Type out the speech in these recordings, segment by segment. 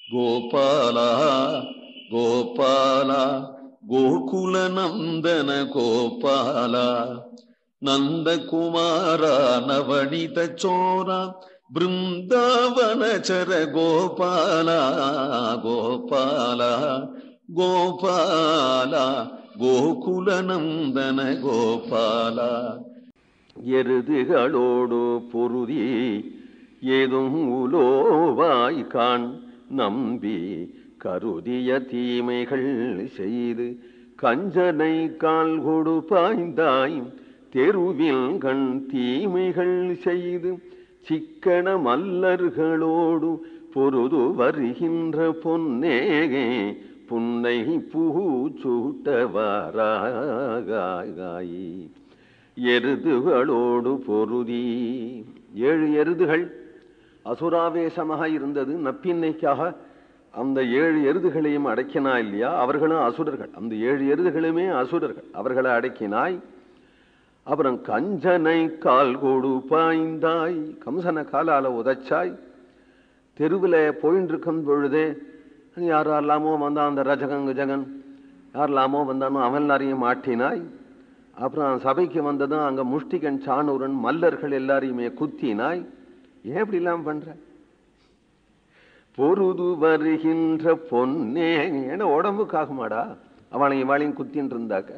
கோபாலா கோபாலா கோகுல நந்தன கோபாலா நந்தகுமாரா நவனித சோரா பிருந்தாவனச்சர கோபாலா கோபாலா கோபாலா கோகுல நந்தன கோபாலா. எருதுகளோடு பொருதி ஏதும் உலோவாய் கான் நம்பி கருதிய தீமைகள் செய்து கஞ்சனை கால் கொடு பாய்ந்தாய் தெருவில் கண் தீமைகள் செய்து சிக்கன மல்லர்களோடு பொருது வருகின்ற பொன்னேகே புன்னை பூச்சூட்டவாராய். எருதுகளோடு பொருதி 7 எருதுகள் அசுராவேசமாக இருந்தது. நப்பின்னைக்காக அந்த 7 எருதுகளையும் அடக்கினாய் இல்லையா? அவர்களும் அசுரர்கள். அந்த 7 எருதுகளுமே அசுரர்கள். அவர்களை அடக்கினாய். அப்புறம் கஞ்சனை கால் கொடு பாய்ந்தாய், கம்சனை காலால உதைச்சாய். தெருவில் போயின்னு இருக்கும் பொழுதே யாரெல்லாமோ வந்தான், அந்த ரஜகங்கு ஜகன் யாரெல்லாமோ வந்தானோ அவன் எல்லாரையும் மாட்டினாய். அப்புறம் சபைக்கு வந்ததும் அங்க முஷ்டிகன் சாணூரன் மல்லர்கள் எல்லாரையுமே குத்தினாய். ஏன் இப்படி எல்லாம் பண்ற? பொருது வருகின்ற பொன்னே, ஏன்னா உடம்புக்காகுமாடா அவளையும் இவாளையும் குத்தின்னு இருந்தாக்க.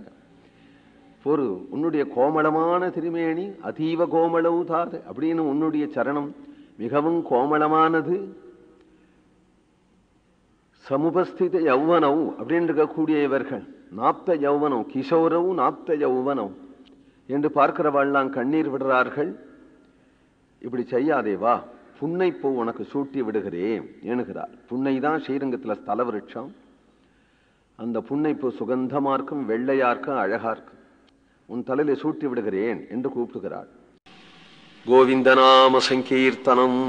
பொரு உன்னுடைய கோமளமான திருமேனி அதீவ கோமளவு தாது அப்படின்னு உன்னுடைய சரணம் மிகவும் கோமளமானது. சமுபஸ்தித யௌவனவு அப்படின்னு இருக்கக்கூடிய இவர்கள் நாப்த யௌவனம், கிஷோரவு நாப்த யௌவனம் என்று பார்க்கிறவாள்லாம் கண்ணீர் விடுறார்கள். இப்படி செய்யாதேவா, புன்னைப்பூ உனக்கு சூட்டி விடுகிறேன் எனுகிறார். புன்னைதான் ஸ்ரீரங்கத்துல ஸ்தல விருட்சம். அந்த புன்னைப்பூ சுகந்தமா இருக்கும், வெள்ளையா இருக்கும், அழகா இருக்கும். உன் தலையில சூட்டி விடுகிறேன் என்று கூப்பிடுகிறாள். கோவிந்த நாம சங்கீர்த்தனம்.